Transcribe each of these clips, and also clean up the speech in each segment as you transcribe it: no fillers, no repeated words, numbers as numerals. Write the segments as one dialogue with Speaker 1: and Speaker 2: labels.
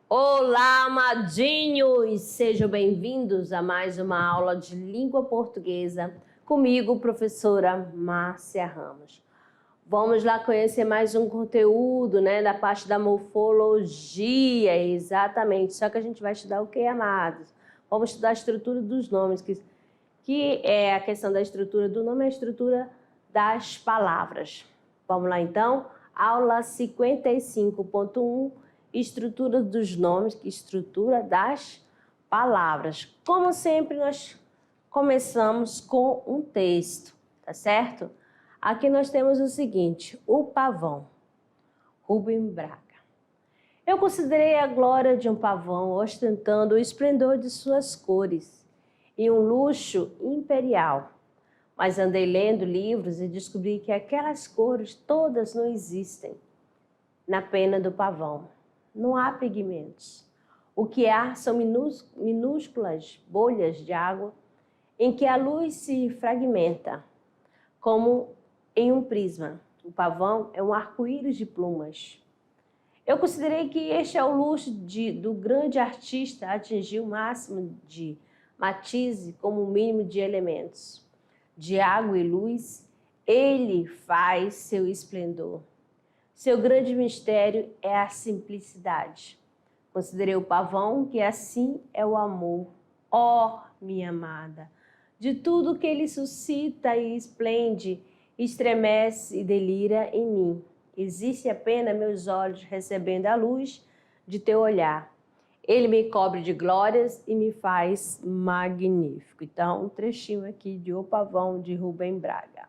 Speaker 1: Olá, amadinhos! Sejam bem-vindos a mais uma aula de língua portuguesa comigo, professora Márcia Ramos. Vamos lá conhecer mais um conteúdo, da parte da morfologia, exatamente. Só que a gente vai estudar o que, amados? Vamos estudar a estrutura dos nomes, que é a questão da estrutura do nome e a estrutura das palavras. Vamos lá, então? Aula 55.1. Estrutura dos nomes, estrutura das palavras. Como sempre, nós começamos com um texto, tá certo? Aqui nós temos o seguinte: o pavão, Rubem Braga. Eu considerei a glória de um pavão ostentando o esplendor de suas cores e um luxo imperial. Mas andei lendo livros e descobri que aquelas cores todas não existem na pena do pavão. Não há pigmentos. O que há são minúsculas bolhas de água em que a luz se fragmenta, como em um prisma. O pavão é um arco-íris de plumas. Eu considerei que este é o luxo do grande artista atingir o máximo de matize como o mínimo de elementos. De água e luz, ele faz seu esplendor. Seu grande mistério é a simplicidade. Considerei o pavão que assim é o amor. Ó, minha amada, de tudo que ele suscita e esplende, estremece e delira em mim. Existe apenas meus olhos recebendo a luz de teu olhar. Ele me cobre de glórias e me faz magnífico. Então, um trechinho aqui de O Pavão, de Rubem Braga.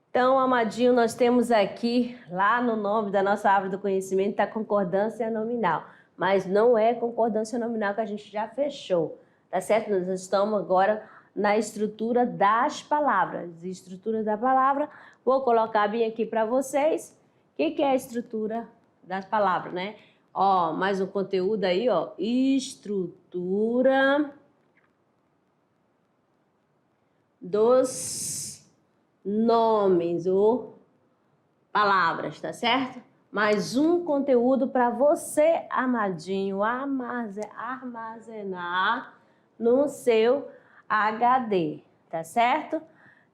Speaker 1: Então, amadinho, nós temos aqui, lá no nome da nossa árvore do conhecimento, a concordância nominal. Mas não é concordância nominal que a gente já fechou, tá certo? Nós estamos agora na estrutura das palavras. Estrutura da palavra, vou colocar bem aqui para vocês. O que é a estrutura das palavras, né? Ó, mais um conteúdo aí, ó. Estrutura dos nomes ou palavras, tá certo? Mais um conteúdo para você, amadinho, armazenar no seu HD, tá certo?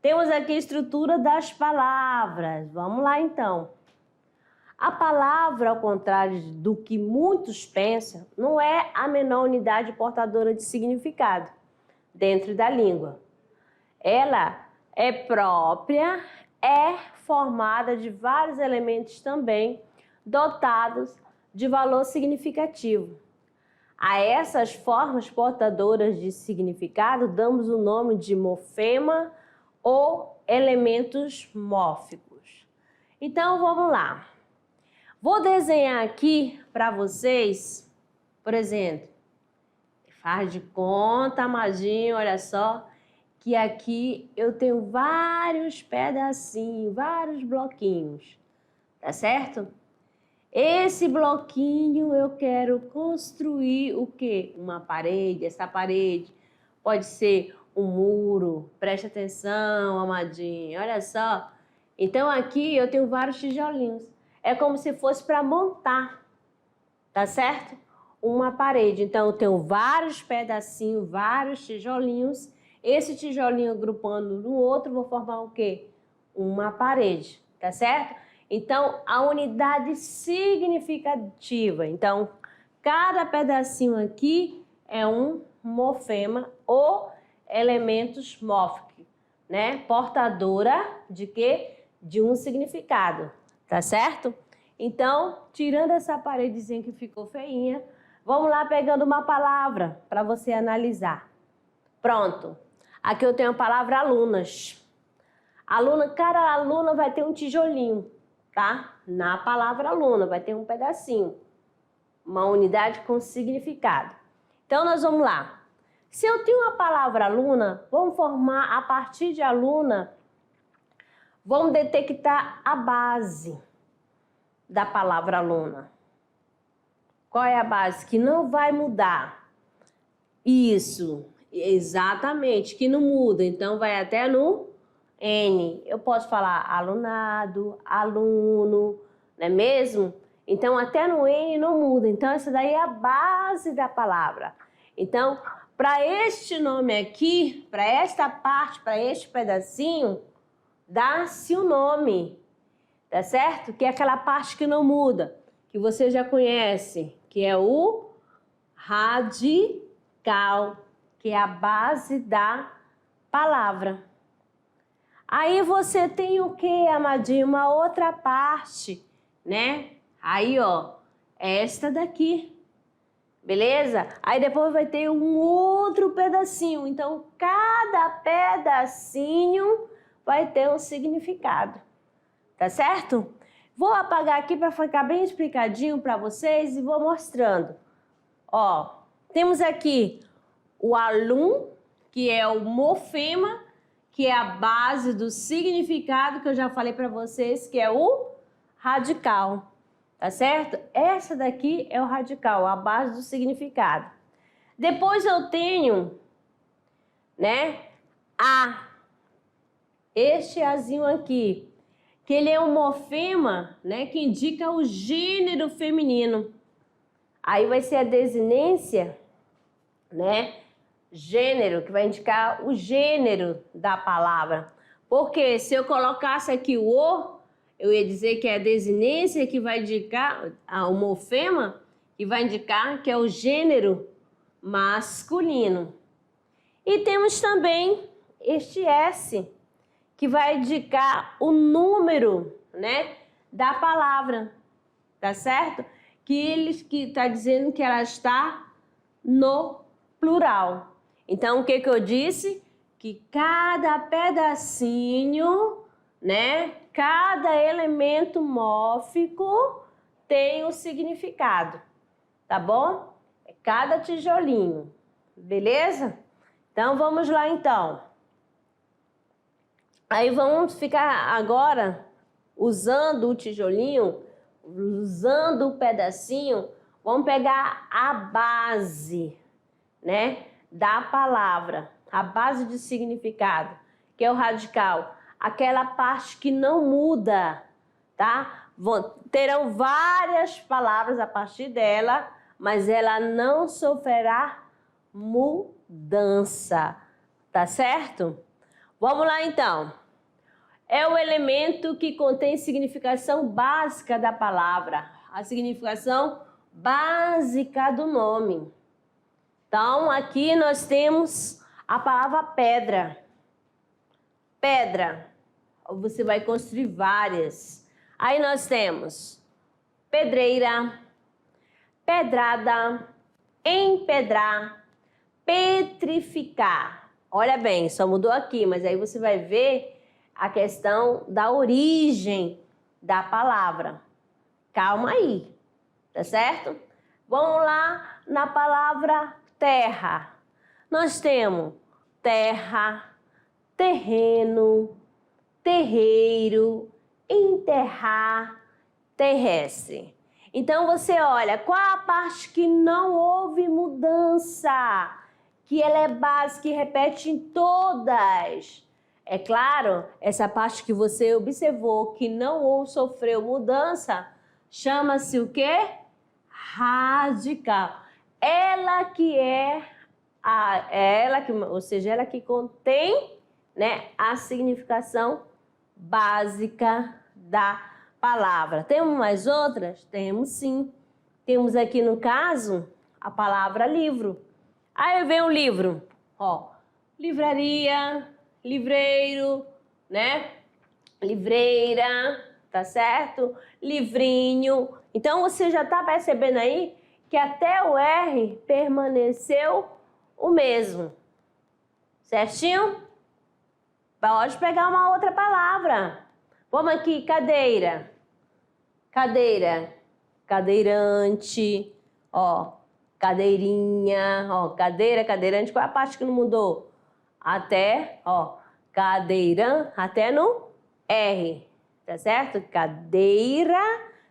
Speaker 1: Temos aqui a estrutura das palavras. Vamos lá, então. A palavra, ao contrário do que muitos pensam, não é a menor unidade portadora de significado dentro da língua. Ela é própria, é formada de vários elementos também dotados de valor significativo. A essas formas portadoras de significado damos o nome de morfema ou elementos mórficos. Então, vamos lá. Vou desenhar aqui para vocês, por exemplo, faz de conta, amadinho, olha só, que aqui eu tenho vários pedacinhos, vários bloquinhos, tá certo? Esse bloquinho eu quero construir o quê? Uma parede. Essa parede pode ser um muro. Preste atenção, amadinho, olha só. Então aqui eu tenho vários tijolinhos. É como se fosse para montar, tá certo? Uma parede. Então eu tenho vários pedacinhos, vários tijolinhos. Esse tijolinho agrupando no outro, vou formar o quê? Uma parede, tá certo? Então, a unidade significativa. Então, cada pedacinho aqui é um morfema ou elementos mórficos, né? Portadora de quê? De um significado, tá certo? Então, tirando essa paredezinha que ficou feinha, vamos lá pegando uma palavra para você analisar. Pronto. Aqui eu tenho a palavra alunas. Cada aluna vai ter um tijolinho, tá? Na palavra aluna vai ter um pedacinho. Uma unidade com significado. Então, nós vamos lá. Se eu tenho a palavra aluna, vamos formar a partir de aluna, vamos detectar a base da palavra aluna. Qual é a base? Que não vai mudar. Isso, exatamente, que não muda. Então, vai até no N. Eu posso falar alunado, aluno, não é mesmo? Então, até no N não muda. Então, essa daí é a base da palavra. Então, para este nome aqui, para esta parte, para este pedacinho, dá-se o nome, tá certo? Que é aquela parte que não muda, que você já conhece, que é o radical, que é a base da palavra. Aí você tem o que, amadinho? Uma outra parte, né? Aí, ó, esta daqui, beleza? Aí depois vai ter um outro pedacinho. Então, cada pedacinho vai ter um significado, tá certo? Vou apagar aqui para ficar bem explicadinho para vocês e vou mostrando. Ó, temos aqui o alum, que é o morfema, que é a base do significado que eu já falei para vocês, que é o radical, tá certo? Essa daqui é o radical, a base do significado. Depois eu tenho, né, este azinho aqui, que ele é um morfema, né, que indica o gênero feminino. Aí vai ser a desinência, né, gênero, que vai indicar o gênero da palavra. Porque se eu colocasse aqui o, eu ia dizer que é a desinência que vai indicar, o morfema, que vai indicar que é o gênero masculino. E temos também este S, que vai indicar o número, né, da palavra, tá certo? Que está dizendo que ela está no plural. Então, o que eu disse? Que cada pedacinho, né, cada elemento mórfico tem um significado, tá bom? É cada tijolinho, beleza? Então, vamos lá então. Aí vamos ficar agora usando o tijolinho, usando o pedacinho, vamos pegar a base, né, da palavra, a base de significado, que é o radical, aquela parte que não muda, tá? Terão várias palavras a partir dela, mas ela não sofrerá mudança, tá certo? Vamos lá então. É o elemento que contém significação básica da palavra, a significação básica do nome. Então, aqui nós temos a palavra pedra. Pedra. Você vai construir várias. Aí nós temos pedreira, pedrada, empedrar, petrificar. Olha bem, só mudou aqui, mas aí você vai ver a questão da origem da palavra. Calma aí, tá certo? Vamos lá na palavra terra. Nós temos terra, terreno, terreiro, enterrar, terrestre. Então você olha, qual a parte que não houve mudança? Que ela é básica e repete em todas. É claro, essa parte que você observou que não sofreu mudança, chama-se o quê? Radical. Ela que é ou seja, ela que contém, né, a significação básica da palavra. Temos mais outras? Temos sim. Temos aqui no caso a palavra livro. Aí vem o livro, ó, livraria, livreiro, né? Livreira, tá certo? Livrinho. Então, você já tá percebendo aí que até o R permaneceu o mesmo. Certinho? Pode pegar uma outra palavra. Vamos aqui, cadeira. Cadeira. Cadeirante, ó. Cadeirinha, ó, cadeira, cadeirante, qual é a parte que não mudou? Até, ó, cadeirã, até no R, tá certo? Cadeira,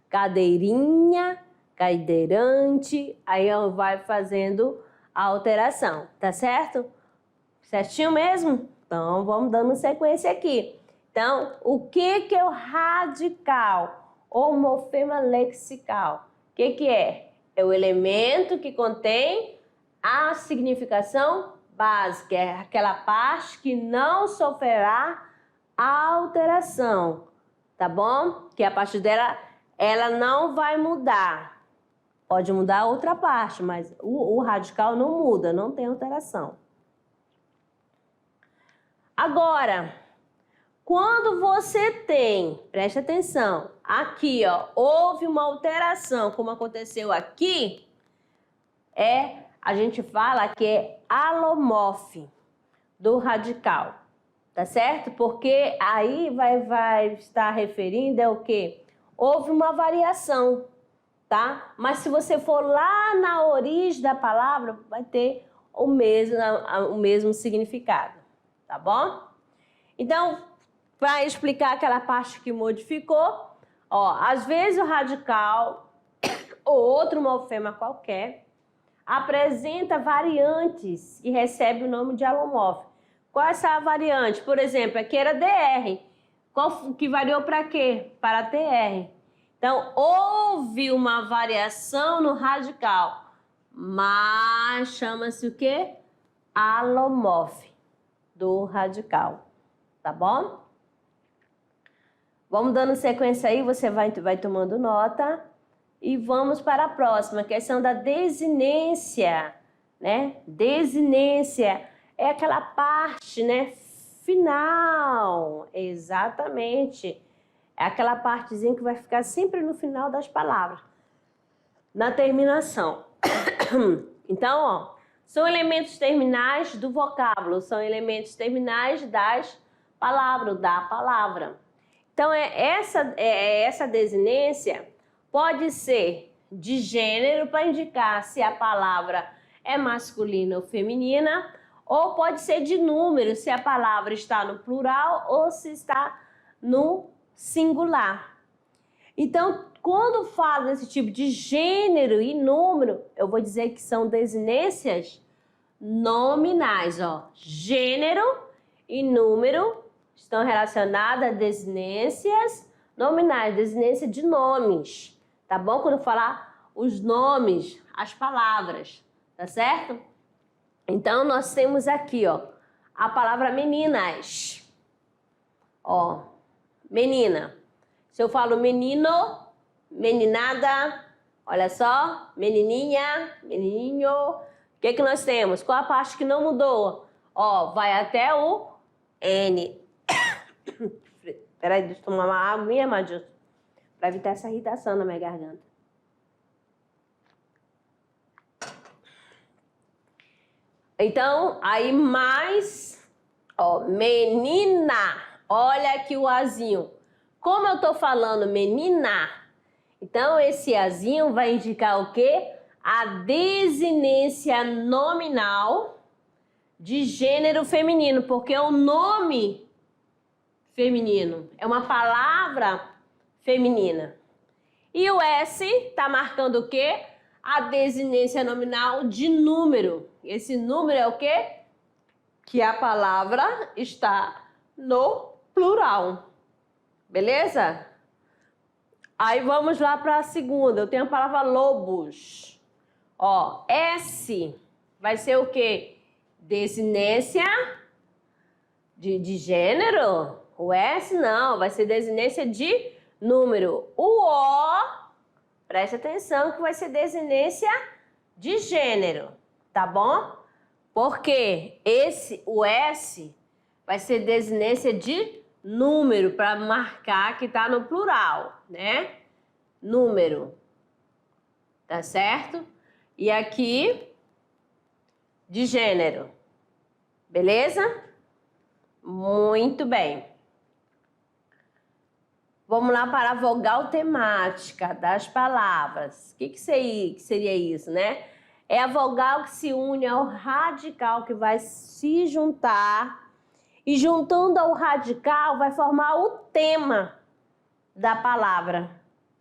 Speaker 1: cadeirinha, cadeirante, aí vai fazendo alteração, tá certo? Certinho mesmo? Então, vamos dando sequência aqui. Então, o que é o radical ou morfema lexical? O que é? É o elemento que contém a significação básica, é aquela parte que não sofrerá alteração, tá bom? Que a partir dela, ela não vai mudar. Pode mudar outra parte, mas o radical não muda, não tem alteração. Agora, quando você tem, preste atenção, aqui, ó, houve uma alteração, como aconteceu aqui, a gente fala que é alomorfe do radical, tá certo? Porque aí vai estar referindo ao quê? Houve uma variação, tá? Mas se você for lá na origem da palavra, vai ter o mesmo significado, tá bom? Então, para explicar aquela parte que modificou, ó, às vezes o radical ou outro morfema qualquer apresenta variantes e recebe o nome de alomorfe. Qual é essa variante? Por exemplo, aqui era DR. Qual que variou para quê? Para TR. Então, houve uma variação no radical, mas chama-se o quê? Alomorfe do radical, tá bom? Vamos dando sequência aí, você vai tomando nota. E vamos para a próxima, questão da desinência, né? Desinência é aquela parte, né, final, exatamente. É aquela partezinha que vai ficar sempre no final das palavras, na terminação. Então, ó, são elementos terminais do vocábulo, são elementos terminais das palavras, da palavra. Então, essa desinência pode ser de gênero para indicar se a palavra é masculina ou feminina, ou pode ser de número, se a palavra está no plural ou se está no singular. Então, quando falo desse tipo de gênero e número, eu vou dizer que são desinências nominais, ó. Gênero e número estão relacionadas a desinências nominais, desinência de nomes. Tá bom? Quando eu falar os nomes, as palavras, tá certo? Então, nós temos aqui, ó, a palavra meninas. Ó, menina. Se eu falo menino, meninada, olha só, menininha, menininho. O que nós temos? Qual a parte que não mudou? Ó, vai até o N. Peraí, deixa eu tomar uma aguinha, Madilson, para evitar essa irritação na minha garganta. Então, aí mais, ó, menina. Olha aqui o azinho. Como eu tô falando menina, então esse azinho vai indicar o quê? A desinência nominal de gênero feminino, porque é um nome feminino, é uma palavra feminina. E o S está marcando o quê? A desinência nominal de número. Esse número é o quê? Que a palavra está no plural. Beleza? Aí vamos lá para a segunda. Eu tenho a palavra lobos. Ó, S vai ser o quê? Desinência de gênero. O S não, vai ser desinência de número. O O, preste atenção que vai ser desinência de gênero, tá bom? Porque o S vai ser desinência de número, para marcar que tá no plural, né? Número, tá certo? E aqui, de gênero, beleza? Muito bem. Vamos lá para a vogal temática das palavras. O que seria isso, né? É a vogal que se une ao radical, que vai se juntar. E juntando ao radical, vai formar o tema da palavra.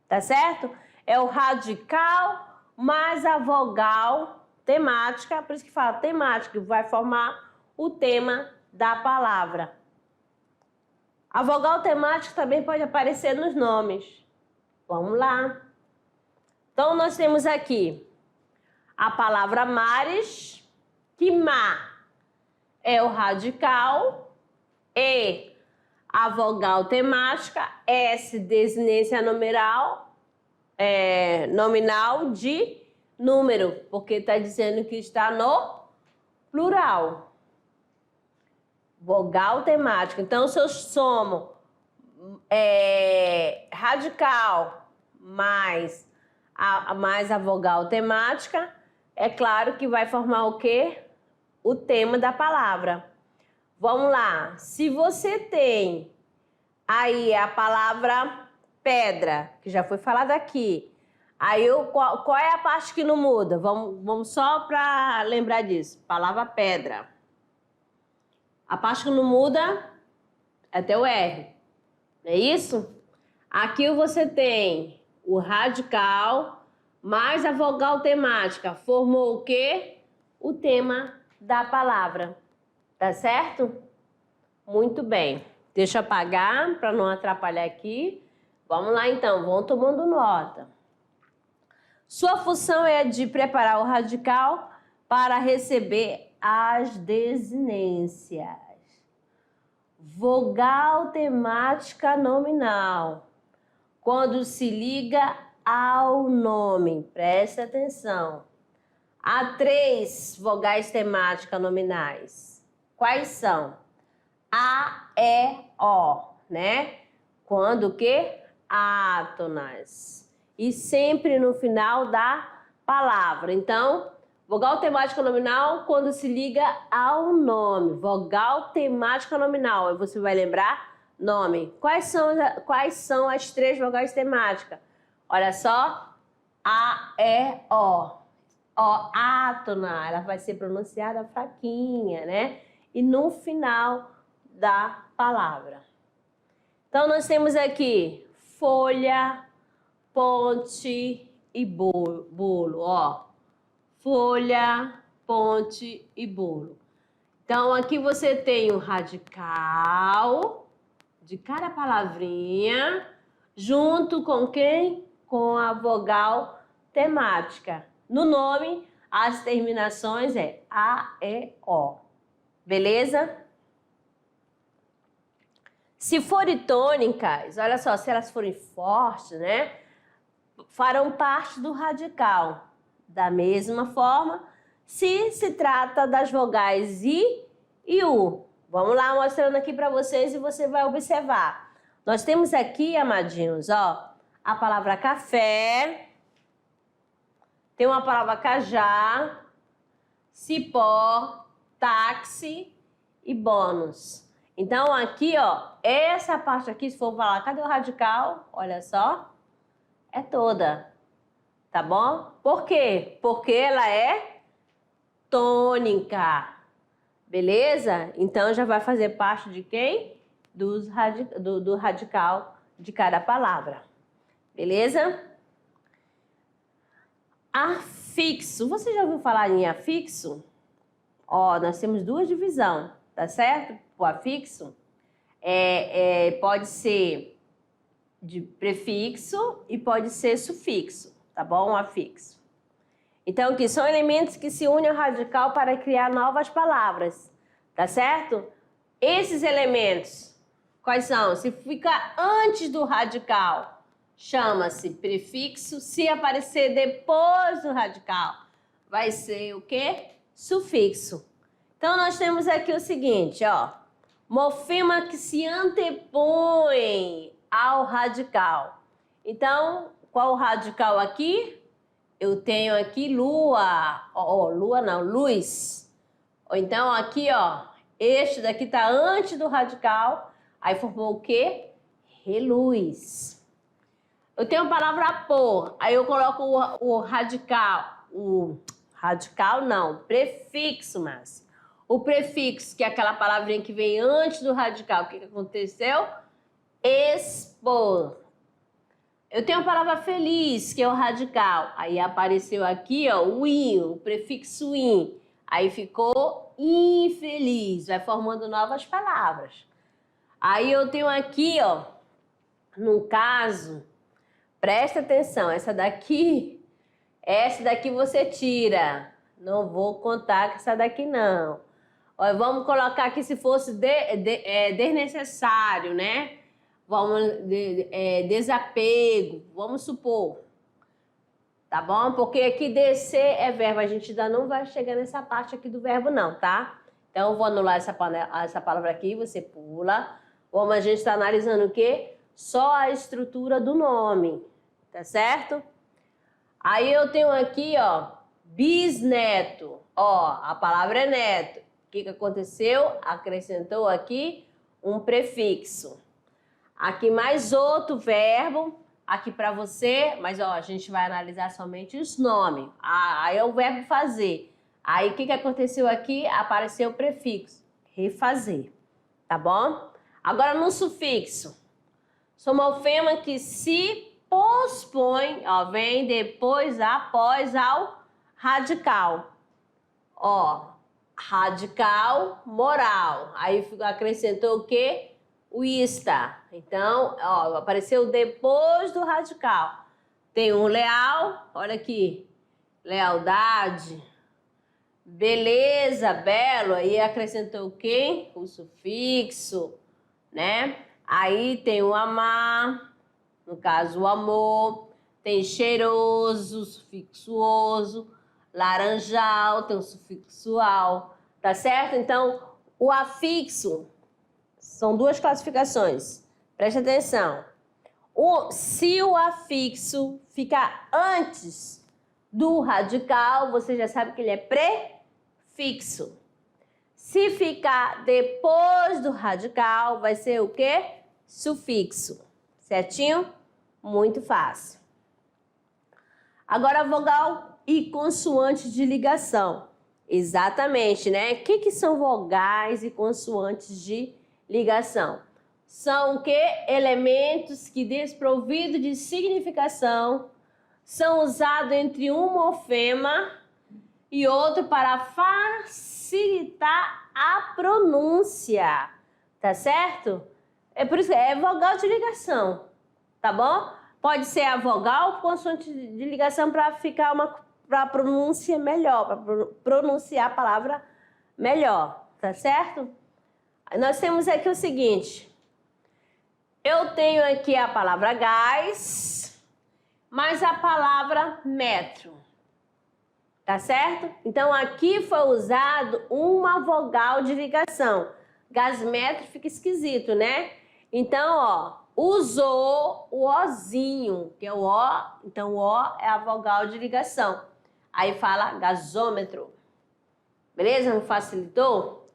Speaker 1: Tá certo? É o radical mais a vogal temática, por isso que fala temática, que vai formar o tema da palavra. A vogal temática também pode aparecer nos nomes. Vamos lá. Então, nós temos aqui a palavra mares, que ma é o radical, e a vogal temática, S, desinência numeral, nominal de número, porque está dizendo que está no plural. Vogal temática. Então, se eu somo radical mais a vogal temática, é claro que vai formar o quê? O tema da palavra. Vamos lá. Se você tem aí a palavra pedra, que já foi falada aqui, aí qual é a parte que não muda? Vamos só para lembrar disso. Palavra pedra. A parte que não muda é até o R. Não é isso? Aqui você tem o radical mais a vogal temática. Formou o quê? O tema da palavra. Tá certo? Muito bem. Deixa eu apagar para não atrapalhar aqui. Vamos lá então, vão tomando nota. Sua função é de preparar o radical para receber as desinências. Vogal temática nominal. Quando se liga ao nome, preste atenção. Há 3 vogais temáticas nominais. Quais são? A, E, O, né? Quando o quê? Átonas. E sempre no final da palavra. Então, vogal temática nominal quando se liga ao nome. Vogal temática nominal. Você vai lembrar nome. Quais são as 3 vogais temáticas? Olha só. A, E, O. O, átona. Ela vai ser pronunciada fraquinha, né? E no final da palavra. Então, nós temos aqui folha, ponte e bolo, ó. Folha, ponte e bolo. Então, aqui você tem o radical de cada palavrinha, junto com quem? Com a vogal temática. No nome, as terminações é A, E, O. Beleza? Se forem tônicas, olha só, se elas forem fortes, né? Farão parte do radical. Da mesma forma, se trata das vogais I e U. Vamos lá mostrando aqui para vocês e você vai observar. Nós temos aqui, amadinhos, ó, a palavra café, tem uma palavra cajá, cipó, táxi e bônus. Então, aqui, ó, essa parte aqui, se for falar, cadê o radical? Olha só, é toda, tá bom? Por quê? Porque ela é tônica, beleza? Então, já vai fazer parte de quem? Do radical de cada palavra, beleza? Afixo, você já ouviu falar em afixo? Ó, nós temos 2 divisões, tá certo? O afixo pode ser de prefixo e pode ser sufixo, tá bom? O afixo. Então, aqui são elementos que se unem ao radical para criar novas palavras, tá certo? Esses elementos, quais são? Se ficar antes do radical, chama-se prefixo. Se aparecer depois do radical, vai ser o quê? Sufixo. Então, nós temos aqui o seguinte, ó. Morfema que se antepõe ao radical. Então, qual o radical aqui? Eu tenho aqui lua. Ó, lua não, luz. Ou então, aqui, ó, este daqui tá antes do radical. Aí formou o quê? Reluz. Eu tenho a palavra pôr. Aí eu coloco o radical. O radical não, prefixo, mas o prefixo, que é aquela palavrinha que vem antes do radical, o que aconteceu? Expor. Eu tenho a palavra feliz, que é o radical. Aí apareceu aqui, ó, o in, o prefixo in. Aí ficou infeliz, vai formando novas palavras. Aí eu tenho aqui, ó, no caso, presta atenção, essa daqui você tira. Não vou contar com essa daqui, não. Ó, vamos colocar aqui se fosse desnecessário, né? Vamos, desapego, vamos supor. Tá bom? Porque aqui descer é verbo, a gente ainda não vai chegar nessa parte aqui do verbo não, tá? Então eu vou anular essa palavra aqui, você pula. Como a gente está analisando o quê? Só a estrutura do nome, tá certo? Aí eu tenho aqui, ó, bisneto. Ó, a palavra é neto. O que aconteceu? Acrescentou aqui um prefixo. Aqui mais outro verbo, aqui para você, mas ó, a gente vai analisar somente os nomes. Aí é o verbo fazer. Aí o que aconteceu aqui? Apareceu o prefixo, refazer, tá bom? Agora no sufixo, somorfema que se pospõe, ó, vem depois, após ao radical. Ó, radical, moral. Aí acrescentou o quê? O ista. Então, ó, apareceu depois do radical. Tem um leal, olha aqui, lealdade, beleza, belo, aí acrescentou quem? O sufixo, né? Aí tem o amar, no caso o amor, tem cheiroso, sufixuoso, laranjal, tem o sufixo al, tá certo? Então, o afixo são duas classificações. Preste atenção. Se o afixo ficar antes do radical, você já sabe que ele é prefixo. Se ficar depois do radical, vai ser o quê? Sufixo. Certinho? Muito fácil. Agora, vogal e consoante de ligação. Exatamente, né? O que são vogais e consoantes de ligação? São o quê? Elementos que, desprovidos de significação, são usados entre um morfema e outro para facilitar a pronúncia, tá certo? É por isso que é vogal de ligação, tá bom? Pode ser a vogal consoante de ligação para ficar para pronúncia melhor, para pronunciar a palavra melhor, tá certo? Nós temos aqui o seguinte, eu tenho aqui a palavra gás, mais a palavra metro, tá certo? Então aqui foi usado uma vogal de ligação. Gás metro fica esquisito, né? Então, ó, usou o ozinho, que é o o, então o o é a vogal de ligação. Aí fala gasômetro. Beleza? Não facilitou?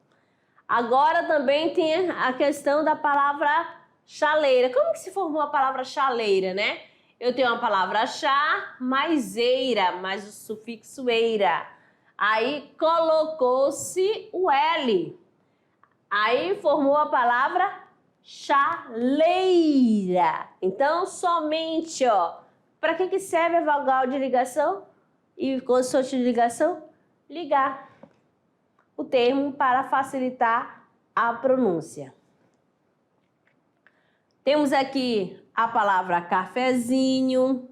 Speaker 1: Agora também tem a questão da palavra chaleira. Como que se formou a palavra chaleira, né? Eu tenho a palavra chá mais eira, mais o sufixo eira. Aí colocou-se o L. Aí formou a palavra chaleira. Então, somente, ó, para que serve a vogal de ligação e consoante de ligação? Ligar o termo para facilitar a pronúncia. Temos aqui a palavra cafezinho,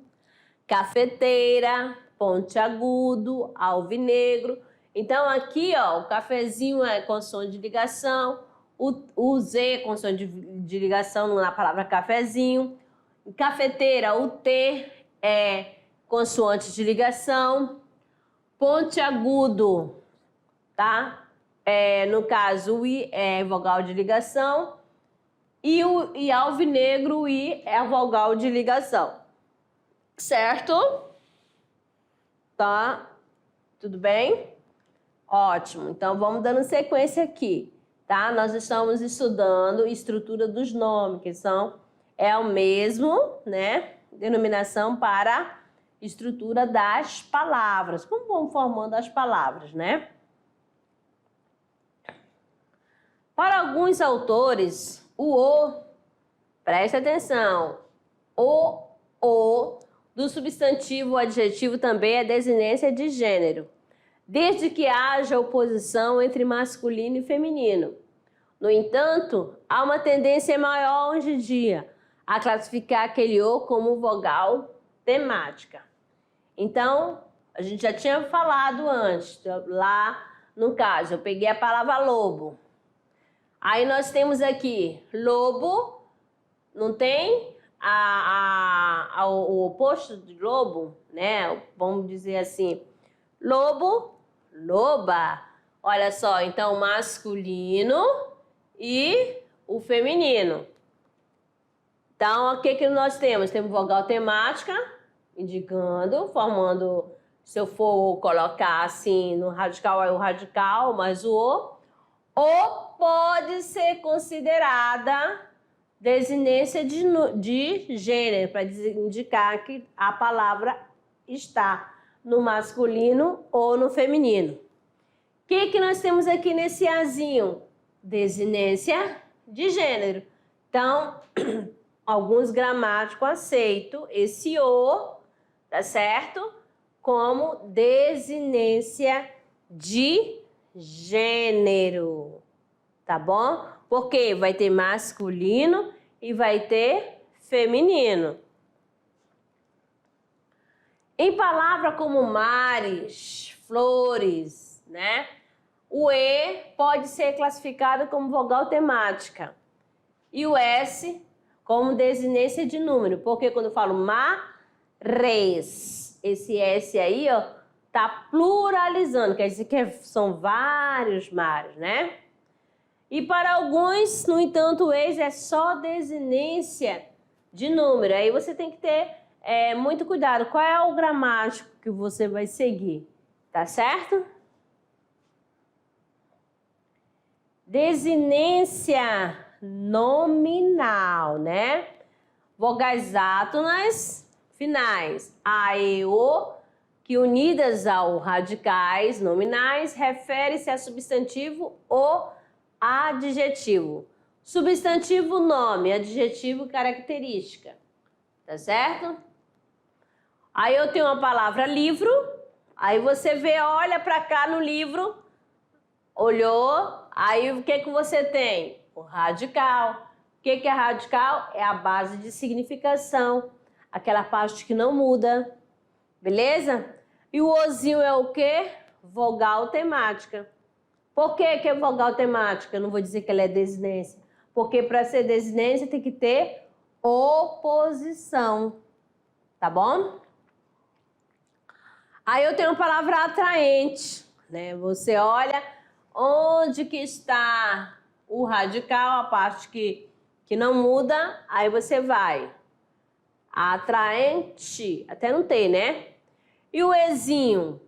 Speaker 1: cafeteira, pontiagudo, alvinegro. Então, aqui, ó, o cafezinho é consoante de ligação, o Z é consoante de ligação na palavra cafezinho. Cafeteira, o T é consoante de ligação. Pontiagudo, tá? No caso, o I é vogal de ligação. E alvinegro, o I é a vogal de ligação. Certo? Tá? Tudo bem? Ótimo. Então, vamos dando sequência aqui, tá? Nós estamos estudando estrutura dos nomes, que é o mesmo, né? Denominação para estrutura das palavras. Como vamos formando as palavras, né? Para alguns autores, presta atenção, O do substantivo ou adjetivo também é desinência de gênero, desde que haja oposição entre masculino e feminino. No entanto, há uma tendência maior hoje em dia a classificar aquele O como vogal temática. Então, a gente já tinha falado antes, lá no caso, eu peguei a palavra lobo. Aí nós temos aqui lobo, não tem o oposto de lobo, né? Vamos dizer assim, lobo, loba. Olha só, então masculino e o feminino. Então, o que que nós temos? Temos vogal temática, indicando, formando, se eu for colocar assim no radical, é o radical, mais o O. Ou pode ser considerada desinência de gênero, para indicar que a palavra está no masculino ou no feminino. O que nós temos aqui nesse Azinho? Desinência de gênero. Então, alguns gramáticos aceitam esse O, tá certo? Como desinência de gênero, tá bom? Porque vai ter masculino e vai ter feminino. Em palavras como mares, flores, né? O E pode ser classificado como vogal temática e o S como desinência de número, porque quando eu falo mares, esse S aí, ó, tá pluralizando, quer dizer que são vários mares, né? E para alguns, no entanto, o ex é só desinência de número. Aí você tem que ter muito cuidado. Qual é o gramático que você vai seguir? Tá certo? Desinência nominal, né? Vogais átonas finais. A, E, O, que unidas ao radicais nominais, refere-se a substantivo ou adjetivo. Substantivo, nome, adjetivo, característica. Tá certo? Aí eu tenho uma palavra livro, aí você vê, olha para cá no livro, olhou, aí o que você tem? O radical. O que é radical? É a base de significação, aquela parte que não muda, beleza? E o ozinho é o quê? Vogal temática. Por que é vogal temática? Eu não vou dizer que ela é desinência. Porque para ser desinência tem que ter oposição. Tá bom? Aí eu tenho a palavra atraente, né? Você olha onde que está o radical, a parte que não muda, aí você vai. Atraente, até não tem, né? E o ezinho?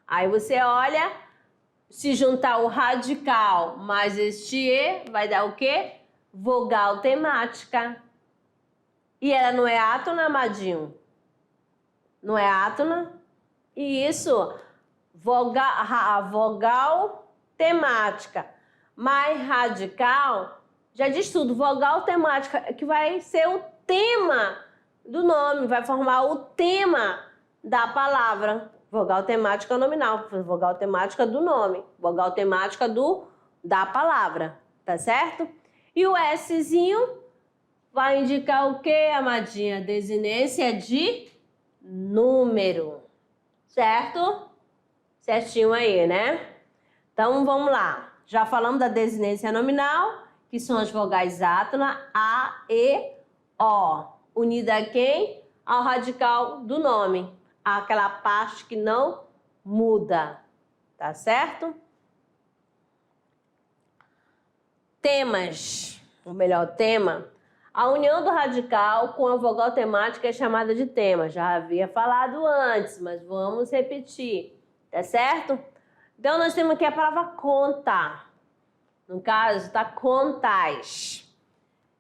Speaker 1: Aí você olha, se juntar o radical mais este E, vai dar o quê? Vogal temática. E ela não é átona, amadinho? Não é átona? E isso, vogal temática mais radical, já diz tudo. Vogal temática, que vai ser o tema do nome, vai formar o tema da palavra. Vogal temática nominal, vogal temática do nome, vogal temática da palavra, tá certo? E o Szinho vai indicar o que, amadinha? Desinência de número, certo? Certinho aí, né? Então, vamos lá. Já falamos da desinência nominal, que são as vogais átona, A, E, O. Unida a quem? Ao radical do nome. Aquela parte que não muda. Tá certo? Temas. O melhor tema. A união do radical com a vogal temática é chamada de tema. Já havia falado antes, mas vamos repetir. Tá certo? Então, nós temos aqui a palavra contar. No caso, tá contais.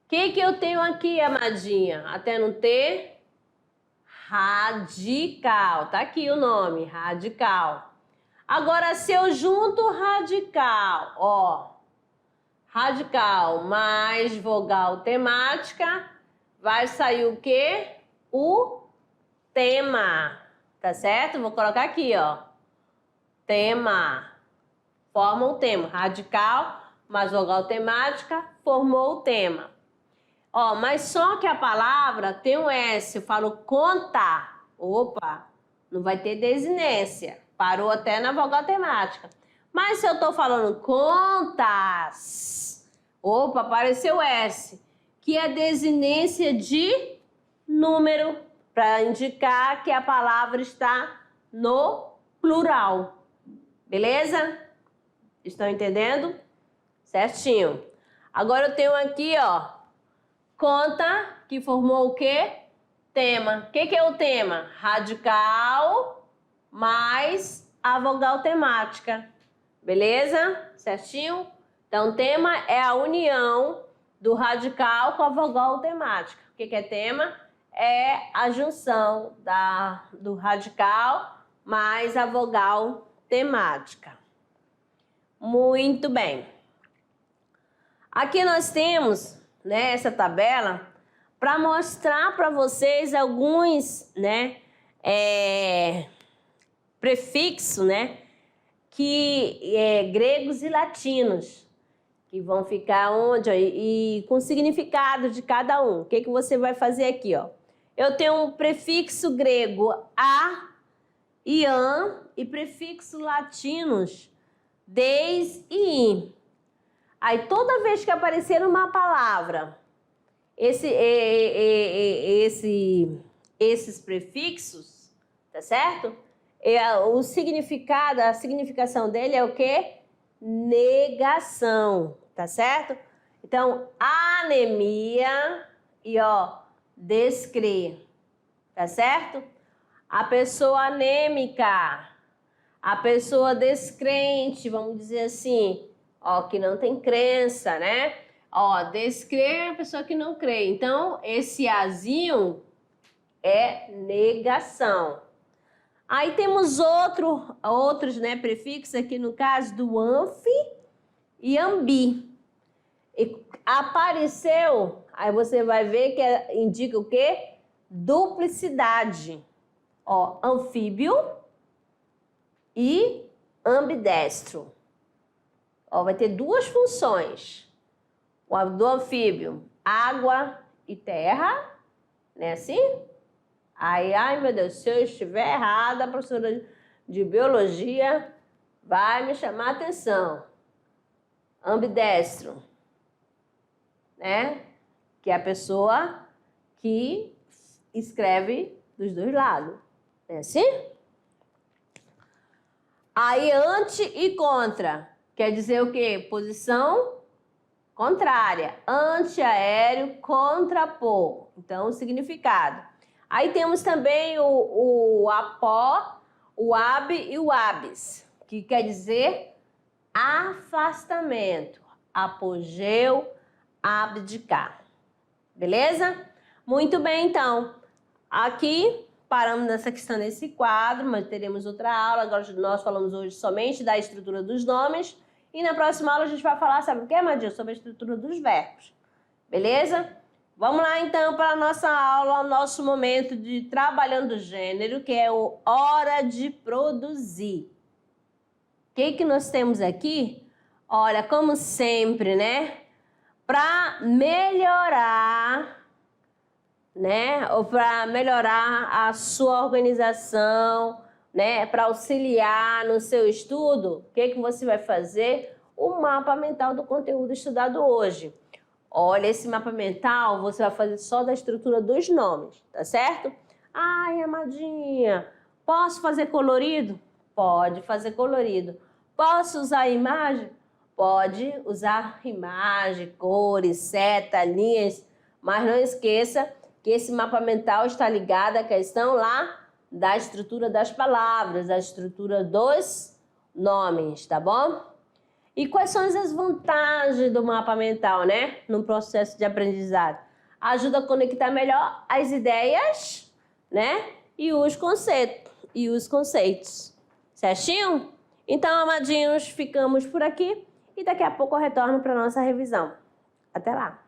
Speaker 1: O que eu tenho aqui, amadinha? Até não ter? Radical. Tá aqui o nome, radical. Agora, se eu junto radical, ó. Radical mais vogal temática, vai sair o quê? o tema, tá certo? Vou colocar aqui, ó. Tema. Forma o tema. Radical mais vogal temática formou o tema. Ó, mas só que a palavra tem um S. Eu falo contar. Opa, não vai ter desinência. Parou até na vogal temática. Mas se eu tô falando contas, opa, apareceu S, que é desinência de número, para indicar que a palavra está no plural. Beleza? Estão entendendo? Certinho. Agora eu tenho aqui, ó, conta, que formou o quê? Tema. O que é o tema? Radical mais a vogal temática. Beleza? Certinho? Então, tema é a união do radical com a vogal temática. O que é tema? É a junção do radical mais a vogal temática. Muito bem. Aqui nós temos, né, essa tabela para mostrar para vocês alguns, né, prefixos, né, gregos e latinos, que vão ficar onde, ó, e com significado de cada um. O que você vai fazer aqui, ó? Eu tenho um prefixo grego a e an e prefixos latinos des e in. Aí toda vez que aparecer uma palavra, esses prefixos, tá certo? O significado, a significação dele é o quê? Negação, tá certo? Então, anemia e, ó, descrer, tá certo? A pessoa anêmica, a pessoa descrente, vamos dizer assim, ó, que não tem crença, né? Ó, descrer é a pessoa que não crê. Então, esse azinho é negação. Aí temos outros, né, prefixos aqui no caso do anfi e ambi. E apareceu, aí você vai ver que indica o quê? Duplicidade. Ó, anfíbio e ambidestro. Ó, vai ter duas funções. O do anfíbio, água e terra, né, assim? Aí, ai meu Deus, se eu estiver errada, a professora de biologia vai me chamar a atenção. Ambidestro, né? Que é a pessoa que escreve dos dois lados. É assim? Aí, ante e contra. Quer dizer o quê? Posição contrária. Antiaéreo, contrapor. Então, o significado. Aí temos também o apó, o ab e o abis, que quer dizer afastamento, apogeu, abdicar. Beleza? Muito bem, então. Aqui paramos nessa questão desse quadro, mas teremos outra aula. Agora nós falamos hoje somente da estrutura dos nomes. E na próxima aula a gente vai falar, sabe o que, Madil? Sobre a estrutura dos verbos. Beleza? Vamos lá então para a nossa aula, o nosso momento de trabalhando o gênero, que é o hora de produzir. O que nós temos aqui? Olha, como sempre, né? Para melhorar, né? Ou para melhorar a sua organização, né? Para auxiliar no seu estudo, o que você vai fazer? O mapa mental do conteúdo estudado hoje. Olha, esse mapa mental você vai fazer só da estrutura dos nomes, tá certo? Ai, amadinha, posso fazer colorido? Pode fazer colorido. Posso usar imagem? Pode usar imagem, cores, seta, linhas, mas não esqueça que esse mapa mental está ligado à questão lá da estrutura das palavras, da estrutura dos nomes, tá bom? E quais são as vantagens do mapa mental, né? No processo de aprendizado? Ajuda a conectar melhor as ideias, né? E os conceitos. Certinho? Então, amadinhos, ficamos por aqui e daqui a pouco eu retorno para a nossa revisão. Até lá!